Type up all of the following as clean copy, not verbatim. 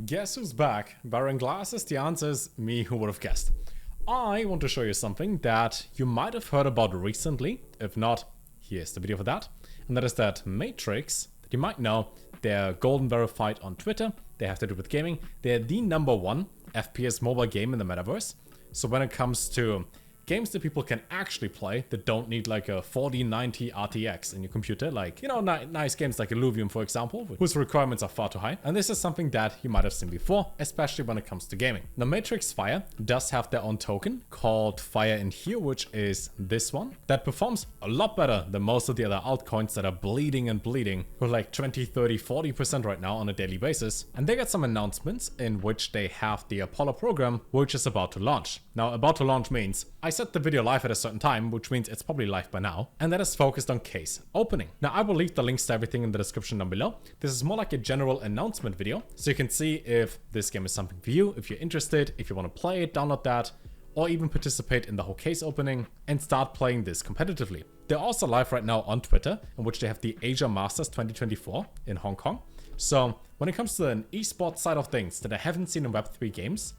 Guess who's back? Wearing glasses? The answer is me, who would have guessed. I want to show you something that you might have heard about recently. If not, here's the video for that. And that is that Matr1x, that you might know, they're golden verified on Twitter. They have to do with gaming. They're the #1 FPS mobile game in the metaverse. So when it comes to games that people can actually play that don't need like a 4090 RTX in your computer, like, you know, nice games like Illuvium, for example, whose requirements are far too high. And this is something that you might have seen before, especially when it comes to gaming. Now, Matr1x Fire does have their own token called Fire in here, which is this one, that performs a lot better than most of the other altcoins that are bleeding and bleeding for like 20, 30, 40% right now on a daily basis. And they got some announcements in which they have the Apollo program, which is about to launch. Now, about to launch means I set the video live at a certain time, which means it's probably live by now, and that is focused on case opening. Now, I will leave the links to everything in the description down below. This is more like a general announcement video, so you can see if this game is something for you, if you're interested, if you want to play it, download that, or even participate in the whole case opening and start playing this competitively. They're also live right now on Twitter, in which they have the Asia Masters 2024 in Hong Kong. So when it comes to an esports side of things that I haven't seen in Web3 games,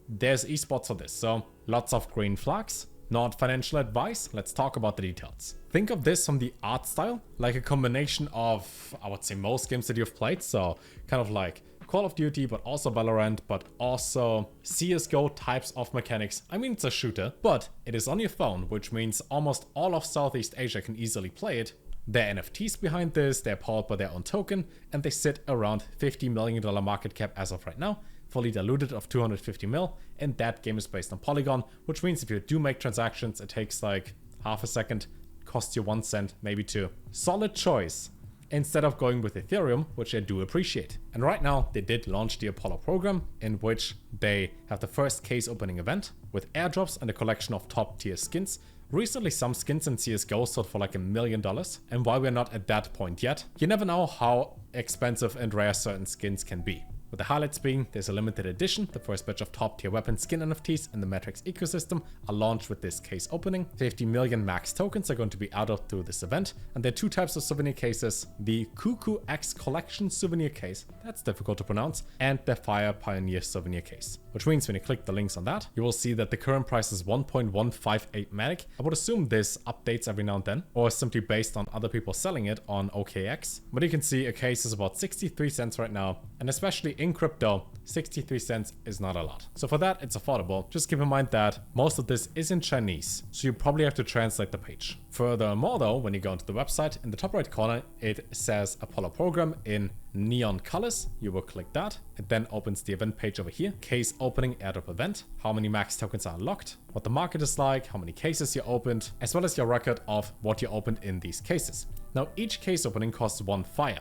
there's esports for this. So lots of green flags. Not financial advice, let's talk about the details. Think of this from the art style, like a combination of, I would say, most games that you've played. So kind of like Call of Duty, but also Valorant, but also CSGO types of mechanics. I mean, it's a shooter, but it is on your phone, which means almost all of Southeast Asia can easily play it. There are NFTs behind this, they're powered by their own token, and they sit around $50 million market cap as of right now. Fully diluted of 250 mil, and that game is based on Polygon, which means if you do make transactions, it takes like half a second, costs you 1 cent, maybe 2. Solid choice, instead of going with Ethereum, which I do appreciate. And right now, they did launch the Apollo program, in which they have the first case opening event with airdrops and a collection of top tier skins. Recently, some skins in CSGO sold for like $1 million, and while we're not at that point yet, you never know how expensive and rare certain skins can be. With the highlights being, there's a limited edition. The first batch of top tier weapon skin NFTs in the Matr1x ecosystem are launched with this case opening. 50 million max tokens are going to be added through this event. And there are 2 types of souvenir cases. The duhhh collection souvenir case, that's difficult to pronounce, and the Fire Pioneer souvenir case. Which means when you click the links on that, you will see that the current price is 1.158 Matic. I would assume this updates every now and then, or is simply based on other people selling it on OKX. But you can see a case is about 63 cents right now, and especially in crypto, 63 cents is not a lot. So for that, it's affordable. Just keep in mind that most of this is in Chinese, so you probably have to translate the page. Furthermore though, when you go into the website, in the top right corner, it says Apollo program in neon colors. You will click that. It then opens the event page over here. Case opening airdrop event. How many max tokens are unlocked, what the market is like, how many cases you opened, as well as your record of what you opened in these cases. Now, each case opening costs 1 Fire.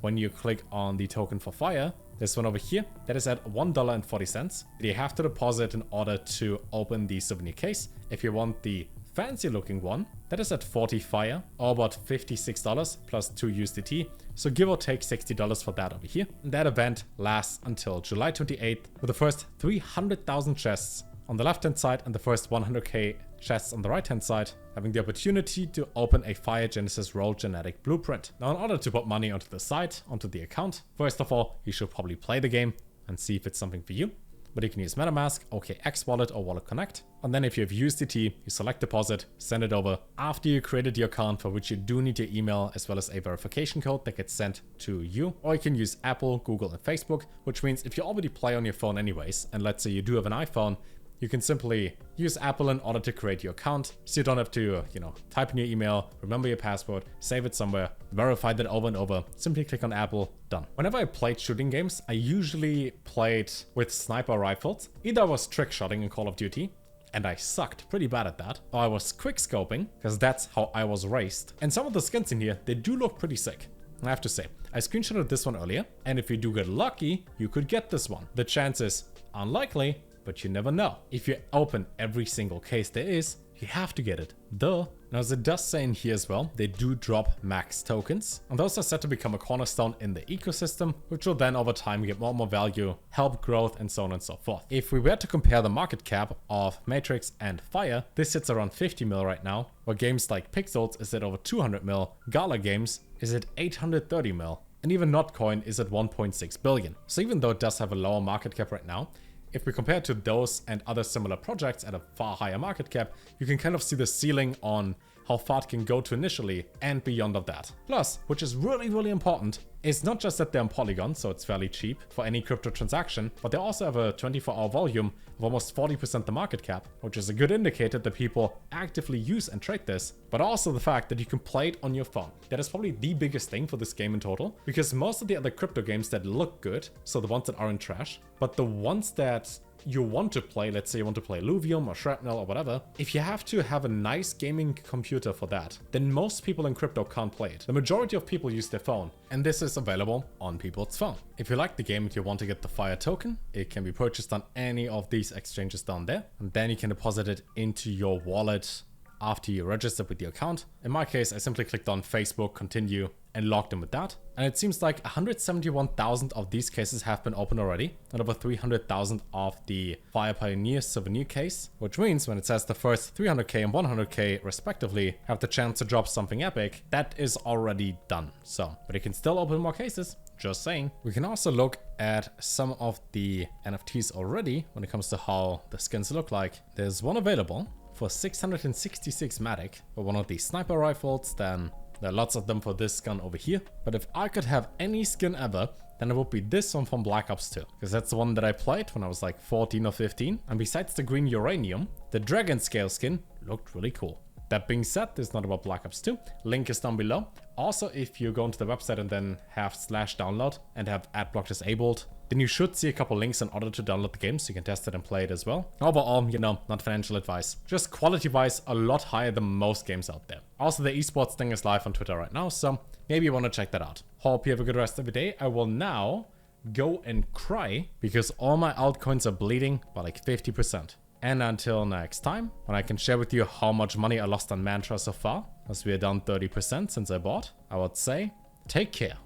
When you click on the token for Fire, this one over here, that is at $1.40. You have to deposit in order to open the souvenir case. If you want the fancy looking one, that is at 40 Fire, or about $56 plus 2 USDT. So give or take $60 for that over here. And that event lasts until July 28th with the first 300,000 chests on the left hand side and the first 100k chests on the right hand side, having the opportunity to open a Fire Genesis Roll genetic blueprint. Now, in order to put money onto the site, onto the account, first of all, you should probably play the game and see if it's something for you. But you can use MetaMask, OKX Wallet, or Wallet Connect. And then if you have USDT, you select deposit, send it over. After you created your account, for which you do need your email as well as a verification code that gets sent to you. Or you can use Apple, Google, and Facebook, which means if you already play on your phone anyways, and let's say you do have an iPhone, you can simply use Apple in order to create your account, so you don't have to, type in your email, remember your password, save it somewhere, verify that over and over. Simply click on Apple, done. Whenever I played shooting games, I usually played with sniper rifles. Either I was trick shotting in Call of Duty, and I sucked pretty bad at that, or I was quick scoping, because that's how I was raised. And some of the skins in here, they do look pretty sick. I have to say, I screenshotted this one earlier, and if you do get lucky, you could get this one. The chance is unlikely, but you never know. If you open every single case there is, you have to get it. Duh. Now, as it does say in here as well, they do drop max tokens, and those are set to become a cornerstone in the ecosystem, which will then over time get more and more value, help growth, and so on and so forth. If we were to compare the market cap of Matr1x and Fire, this sits around 50 mil right now, where games like Pixels is at over 200 mil, Gala Games is at 830 mil. and even Notcoin is at 1.6 billion. So even though it does have a lower market cap right now, if we compare to those and other similar projects at a far higher market cap, you can kind of see the ceiling on how far it can go to initially and beyond of that. Plus, which is really, really important, is not just that they're on Polygon, so it's fairly cheap for any crypto transaction, but they also have a 24-hour volume of almost 40% the market cap, which is a good indicator that people actively use and trade this, but also the fact that you can play it on your phone. That is probably the biggest thing for this game in total, because most of the other crypto games that look good, so the ones that aren't trash, but the ones that you want to play, let's say you want to play Luvium or Shrapnel or whatever, if you have to have a nice gaming computer for that, then most people in crypto can't play it. The majority of people use their phone, and this is available on people's phone. If you like the game and you want to get the Fire token, it can be purchased on any of these exchanges down there, and then you can deposit it into your wallet after you register with the account. In my case, I simply clicked on Facebook, continue, and logged in with that. And it seems like 171,000 of these cases have been opened already, and over 300,000 of the Fire Pioneer souvenir case, which means when it says the first 300k and 100k respectively have the chance to drop something epic, that is already done. So, but you can still open more cases, just saying. We can also look at some of the NFTs already when it comes to how the skins look like. There's one available for 666 Matic for one of these sniper rifles, then there are lots of them for this gun over here. But if I could have any skin ever, then it would be this one from Black Ops 2. Because that's the one that I played when I was like 14 or 15. And besides the green uranium, the dragon scale skin looked really cool. That being said, this is not about Black Ops 2. Link is down below. Also, if you go into the website and then have /download and have adblock disabled, then you should see a couple links in order to download the game so you can test it and play it as well. Overall, you know, not financial advice. Just quality-wise, a lot higher than most games out there. Also, the esports thing is live on Twitter right now, so maybe you want to check that out. Hope you have a good rest of the day. I will now go and cry because all my altcoins are bleeding by like 50%. And until next time, when I can share with you how much money I lost on Mantra so far, as we are down 30% since I bought, I would say, take care.